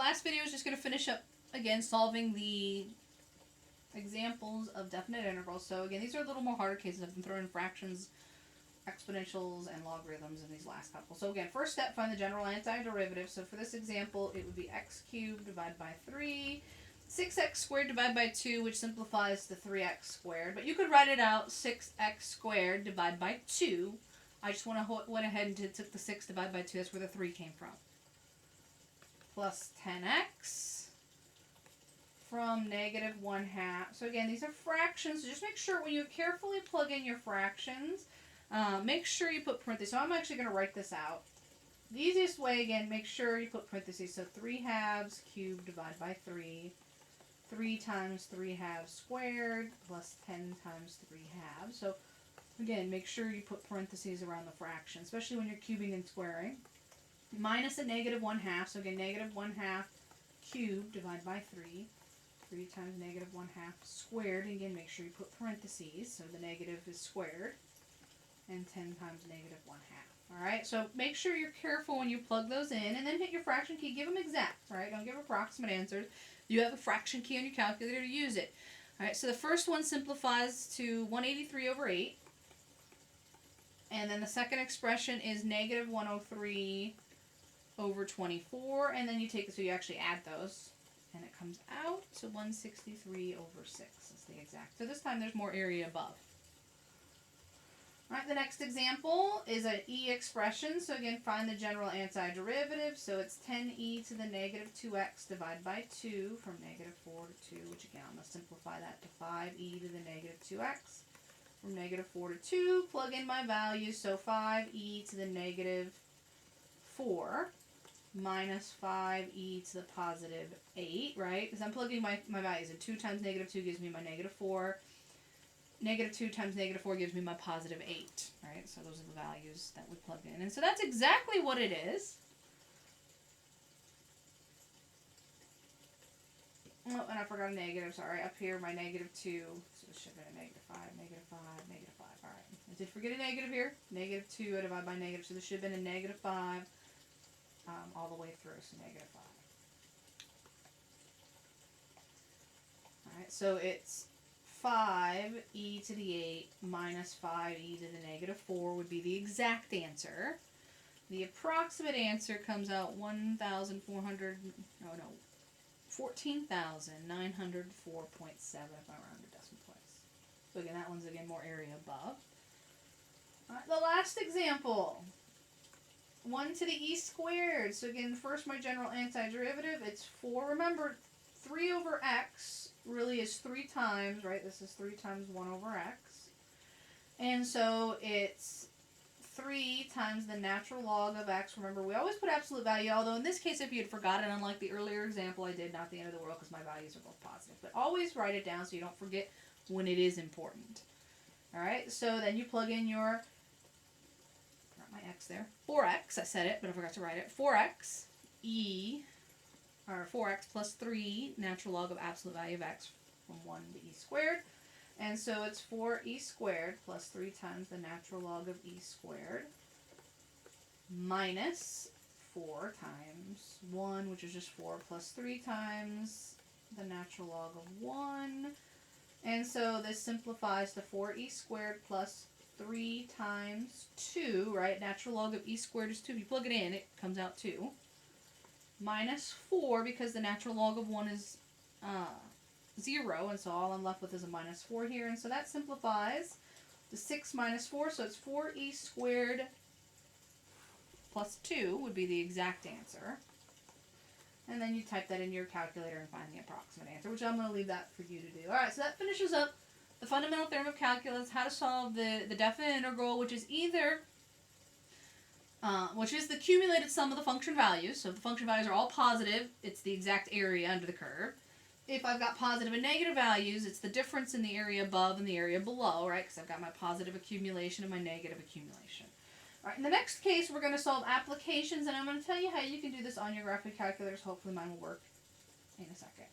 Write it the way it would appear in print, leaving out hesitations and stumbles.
last video is just going to finish up, again, solving the examples of definite integrals. So again, these are a little more harder cases. I've been throwing fractions, exponentials, and logarithms in these last couple. So again, first step, find the general antiderivative. So for this example, it would be x cubed divided by 3. 6x squared divided by 2, which simplifies to 3x squared. But you could write it out, 6x squared divided by 2. I just went ahead and took the 6 divided by 2. That's where the 3 came from. Plus 10x from negative 1/2. So again, these are fractions. So just make sure when you carefully plug in your fractions, make sure you put parentheses. So I'm actually going to write this out. The easiest way, again, make sure you put parentheses. So 3/2 cubed divided by 3. 3 times 3/2 squared plus 10 times 3/2. So again, make sure you put parentheses around the fraction, especially when you're cubing and squaring. Minus a negative 1/2. So again, negative 1/2 cubed divided by 3. 3 times negative 1/2 squared. And again, make sure you put parentheses. So the negative is squared. And 10 times negative 1/2. Alright, so make sure you're careful when you plug those in, and then hit your fraction key. Give them exact, alright? Don't give approximate answers. You have a fraction key on your calculator to use it. Alright, so the first one simplifies to 183 over 8. And then the second expression is negative 103 over 24. And then you take it, so you actually add those. And it comes out to 163 over 6. That's the exact. So this time there's more area above. Alright, the next example is an e expression. So again, find the general antiderivative. So it's 10e to the negative 2x divided by 2 from negative 4 to 2, which again, I'm going to simplify that to 5e to the negative 2x from negative 4 to 2. Plug in my values. So 5e to the negative 4 minus 5e to the positive 8, right? Because I'm plugging my values in. 2 times negative 2 gives me my negative 4. Negative 2 times negative 4 gives me my positive 8, right? So those are the values that we plugged in. And so that's exactly what it is. Oh, and I forgot a negative, sorry. Up here, my negative 2. So it should have been a negative 5, negative 5, negative 5. All right. I did forget a negative here. Negative 2, I divide by negative. So this should have been a negative 5 all the way through. So negative 5. All right, so it's 5e to the 8 minus 5e to the negative 4 would be the exact answer. The approximate answer comes out 14,904.7 if I round a decimal place. So again, that one's again more area above. Alright, the last example. 1 to the e squared. So again, first my general antiderivative, it's 4. Remember, 3 over x really is 3 times, right? This is 3 times 1 over x. And so it's 3 times the natural log of x. Remember, we always put absolute value, although in this case, if you had forgotten, unlike the earlier example I did, not the end of the world because my values are both positive. But always write it down so you don't forget when it is important. Alright, so then you plug in your, got my x there, 4x, I said it, but I forgot to write it, 4x, or 4x plus 3, natural log of absolute value of x from 1 to e squared. And so it's 4e squared plus 3 times the natural log of e squared minus 4 times 1, which is just 4, plus 3 times the natural log of 1. And so this simplifies to 4e squared plus 3 times 2, right? Natural log of e squared is 2. If you plug it in, it comes out 2. Minus 4, because the natural log of 1 is 0, and so all I'm left with is a minus 4 here. And so that simplifies to 6 minus 4, so it's 4e squared plus 2 would be the exact answer. And then you type that into your calculator and find the approximate answer, which I'm going to leave that for you to do. Alright, so that finishes up the fundamental theorem of calculus, how to solve the definite integral, which is either which is the cumulated sum of the function values. So if the function values are all positive, it's the exact area under the curve. If I've got positive and negative values, it's the difference in the area above and the area below, right? Because I've got my positive accumulation and my negative accumulation. All right, in the next case, we're going to solve applications, and I'm going to tell you how you can do this on your graphic calculators. Hopefully mine will work in a second.